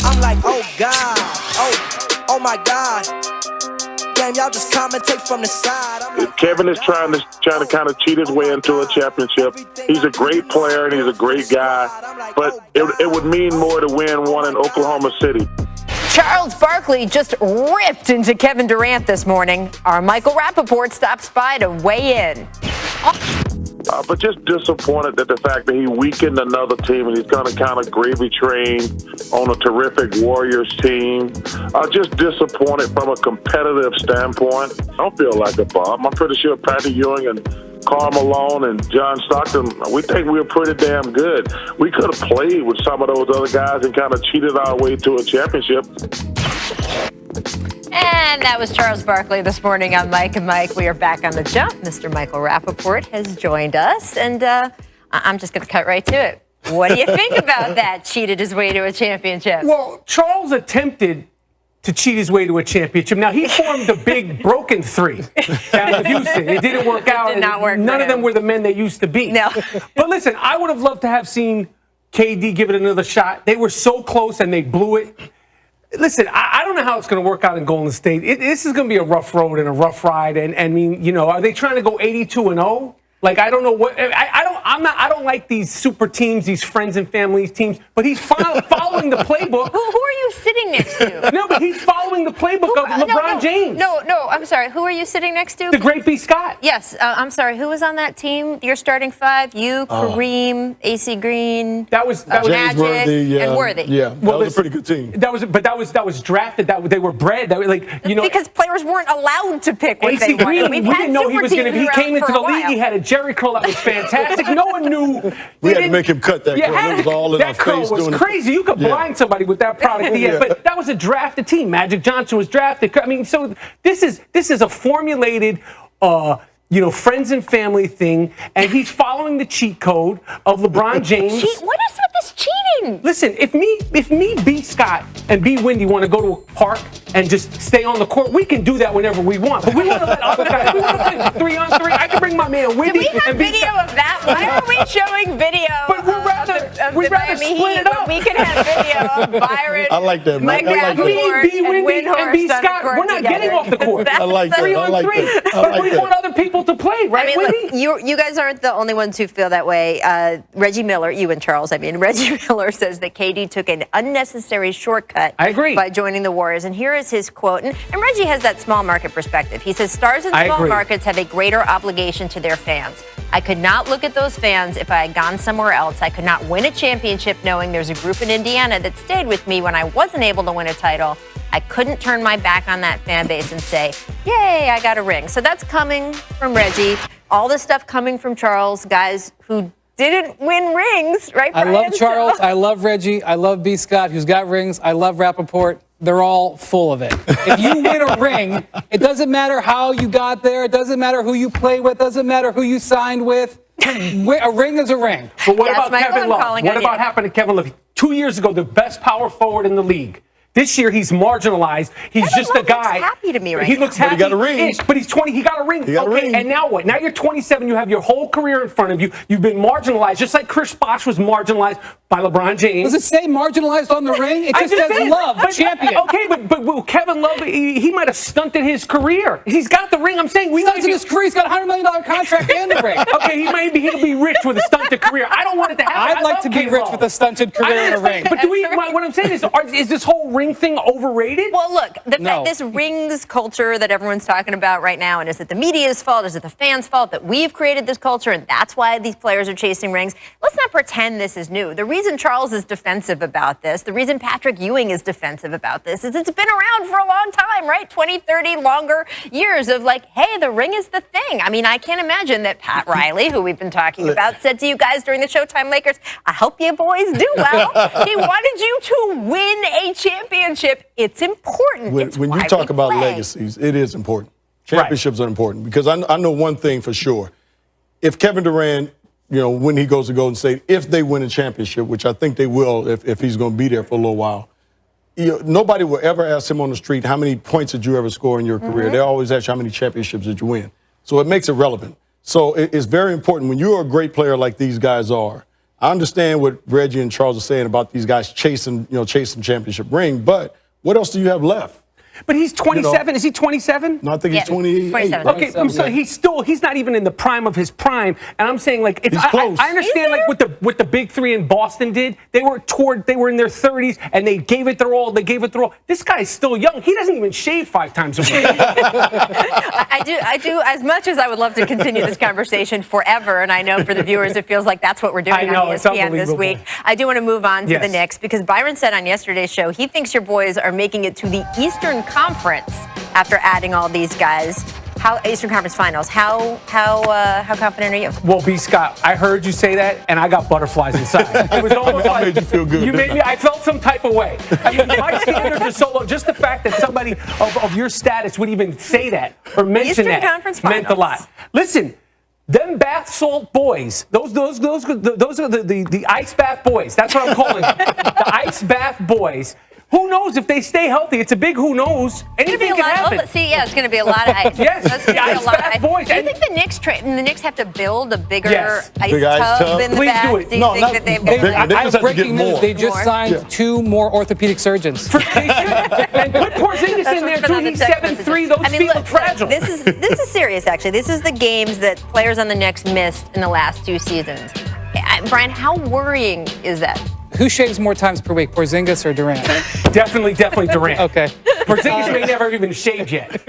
I'm like, oh God, oh my God. Damn, y'all just commentate from the side. Like, Kevin is trying to kind of cheat his way into a championship. He's a great player and he's a great guy, but it would mean more to win one in Oklahoma City. Charles Barkley just ripped into Kevin Durant this morning. Our Michael Rapaport stops by to weigh in. But just disappointed that the fact that he weakened another team and he's going to kind of gravy train on a terrific Warriors team. Just disappointed from a competitive standpoint. I don't feel like a bum. I'm pretty sure Patty Ewing and Karl Malone and John Stockton, we think we were pretty damn good. We could have played with some of those other guys and kind of cheated our way to a championship. And that was Charles Barkley this morning on Mike and Mike. We are back on the jump. Mr. Michael Rapaport has joined us, and I'm just going to cut right to it. What do you think about that? Cheated his way to a championship. Well, Charles attempted to cheat his way to a championship. Now, he formed the big broken three down in Houston. It didn't work out. It did not work. None of them were the men they used to be. No. But listen, I would have loved to have seen KD give it another shot. They were so close, and they blew it. Listen, I don't know how it's going to work out in Golden State. This is going to be a rough road and a rough ride. And I mean, you know, are they trying to go 82-0? Like, I don't know what. I don't like these super teams, these friends and family teams. But he's following the playbook. Who are you sitting next to? No, but he's following the playbook of LeBron James. No, I'm sorry. Who are you sitting next to? The great B. Scott. Yes, I'm sorry. Who was on that team? Your starting five? You, Kareem, AC Green. That was Magic Worthy, and Worthy. Yeah, that was a pretty good team. That was drafted. They were bred. Because players weren't allowed to pick what they wanted. We didn't know he was going to be. He came into the league. He had a Jerry curl that was fantastic. No one knew. We had to make him cut that curl. It was all in our face. That curl was crazy. You could blind somebody with that product. But that was a drafted team. Magic Johnson was drafted. I mean, so this is a formulated, friends and family thing, and he's following the cheat code of LeBron James. What is with this cheating? Listen, if me, B. Scott, and B. Wendy want to go to a park and just stay on the court, we can do that whenever we want. But we want to let other guys. We want to play 3-on-3. I can bring my man Wendy. Do we have video of that? Why are we showing video? But we'd rather split it up. We can have video of Byron. I like that, Mike man. B. Wendy, and B. Scott. We're not getting off the court. I like that. 3-on-3. But we want other people to play, right? I mean, look, you guys aren't the only ones who feel that way. Reggie Miller, you and Charles, Reggie Miller says that KD took an unnecessary shortcut. I agree. By joining the Warriors. And here is his quote. And Reggie has that small market perspective. He says, stars in small markets have a greater obligation to their fans. I could not look at those fans if I had gone somewhere else. I could not win a championship knowing there's a group in Indiana that stayed with me when I wasn't able to win a title. I couldn't turn my back on that fan base and say, yay, I got a ring. So that's coming from Reggie. All this stuff coming from Charles, guys who didn't win rings, right, Brian? I love Charles. I love Reggie. I love B. Scott, who's got rings. I love Rapaport. They're all full of it. If you win a ring, it doesn't matter how you got there. It doesn't matter who you play with. It doesn't matter who you signed with. A ring is a ring. But what about Kevin Love? What about happened to Kevin Love? 2 years ago, the best power forward in the league. This year, he's marginalized. He's just a guy. He looks happy to me right now. He looks happy. But he got a ring. But he's 20. He got a ring. Okay, and now what? Now you're 27. You have your whole career in front of you. You've been marginalized, just like Chris Bosh was marginalized by LeBron James. Does it say marginalized on the ring? It just says Love, champion. Okay, but Kevin Love, he might have stunted his career. He's got the ring. I'm saying we stunted his career. He's got a $100 million contract and the ring. Okay, he'll be rich with a stunted career. I don't want it to happen. I'd like to be rich with a stunted career and a ring. But what I'm saying is this whole ring thing overrated? Well, look, this rings culture that everyone's talking about right now, and is it the media's fault? Is it the fans' fault that we've created this culture, and that's why these players are chasing rings? Let's not pretend this is new. The reason Charles is defensive about this, the reason Patrick Ewing is defensive about this, is it's been around for a long time, right? 20, 30 longer years of like, hey, the ring is the thing. I mean, I can't imagine that Pat Riley, who we've been talking about, said to you guys during the Showtime Lakers, I hope you boys do well. He wanted you to win a championship. It's important. When you talk about legacies, it is important. Championships are important because I know one thing for sure. If Kevin Durant, when he goes to Golden State, if they win a championship, which I think they will if he's going to be there for a little while, nobody will ever ask him on the street, how many points did you ever score in your career? They always ask you, how many championships did you win? So it makes it relevant. So it's very important when you're a great player like these guys are, I understand what Reggie and Charles are saying about these guys chasing championship ring, but what else do you have left? But he's 27. Is he 27? No, I think he's 28. 27. Okay, so he's not even in the prime of his prime, and I'm saying like He's close. I understand like what the big three in Boston did. They were in their 30s and they gave it their all. This guy's still young. He doesn't even shave 5 times a week. I do. As much as I would love to continue this conversation forever, and I know for the viewers it feels like that's what we're doing on ESPN this week. I do want to move on to the Knicks because Byron said on yesterday's show he thinks your boys are making it to the Eastern Conference after adding all these guys. Eastern Conference Finals. How confident are you? Well, B. Scott, I heard you say that, and I got butterflies inside. It was almost like made you feel good. You made me. I felt some type of way. I mean, my standards are so low. Just the fact that somebody of your status would even say that or mention Eastern that Conference meant a lot. Listen. Them bath salt boys, those are the ice bath boys. That's what I'm calling them. The ice bath boys. Who knows if they stay healthy? It's a big who knows. Anything can happen. It's going to be a lot of ice. Yes, that's going to be a lot of ice. Boys. Do you think the Knicks have to build a bigger Yes. ice Big ice tub tub. in the Please back? do it. Do you No, think not that they've big. got They I just have have to get breaking news. more. They just More? signed 2 more orthopedic surgeons. And put Porzingis in there too. He's 7'3". Those feet look fragile. This is serious, actually. This is the games that players on the Knicks missed in the last 2 seasons. Brian, how worrying is that? Who shaves more times per week, Porzingis or Durant? Definitely Durant. Okay. Porzingis may never even shaved yet.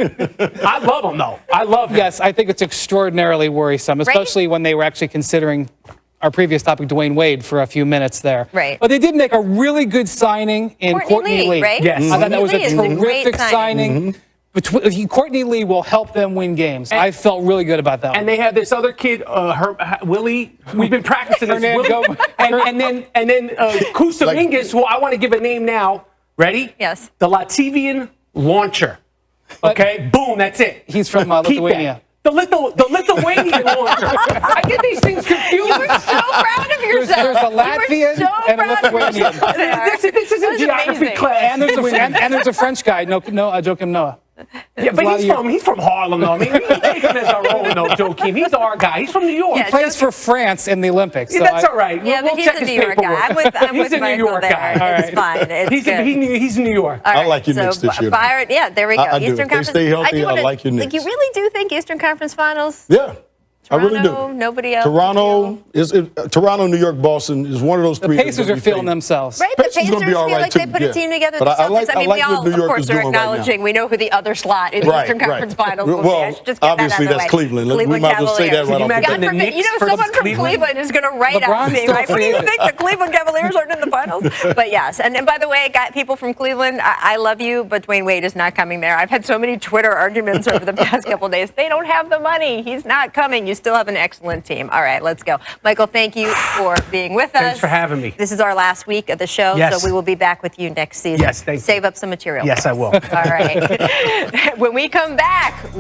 I love him, though. I love him. Yes, I think it's extraordinarily worrisome, especially when they were actually considering our previous topic, Dwayne Wade, for a few minutes there. Right. But they did make a really good signing in Courtney Lee. Right? Yes. I thought that was a Courtney Lee is a great terrific signing. Courtney Lee will help them win games. I felt really good about that one. And they have this other kid, Willie. We've been practicing this. Willie. And then Kusamingas, who I want to give a name now. Ready? Yes. The Latvian launcher. Okay, boom, that's it. He's from Keep Lithuania. that. The Lithuanian launcher. I get these things confused. You were so proud of yourself. There's a Latvian and a Lithuanian. This is a geography class. And there's a French guy, Joakim Noah. Yeah, but he's from Harlem, though. I mean, we take him as our own, though, Joakim. He's our guy. He's from New York. Yeah, He plays for France in the Olympics. Yeah, so that's all right. Yeah, we'll but he's check a his New York guy. paperwork. I'm He's with a New Michael York there. guy. It's fine. It's good. He's New York. I like your Knicks this year. Byron, yeah, there we go. I do. Eastern If they Conference. stay healthy, I wanna- like your Knicks. You really do think Eastern Conference Finals? Yeah. I really Toronto, do. nobody else. Toronto, New York, Boston is one of those three. The Pacers are feeling themselves. Right, the Pacers Pacers gonna be all feel right like they too, put yeah. a team together. But The I like- Celtics, I like we what all, New of York course, is are doing right now. acknowledging we know who the other slot in the Right, Eastern Conference right. Finals will be. Well, I should just get obviously that out of that's the way. Cleveland. We might as well say that Cavaliers. right off the Can you bat. God the forbid, Knicks someone versus from Cleveland? Cleveland is going to write out LeBron's me, still right? What do free you agent. think? The Cleveland Cavaliers aren't in the finals? But yes, and by the way, people from Cleveland, I love you, but Dwayne Wade is not coming there. I've had so many Twitter arguments over the past couple of days. They don't have the money. He's not coming. You still have an excellent team. All right, let's go. Michael, thank you for being with us. Thanks for having me. This is our last week of the show, Yes. so we will be back with you next season. Yes, thank you. Save up some material. Yes, for I us. will. All right. When we come back.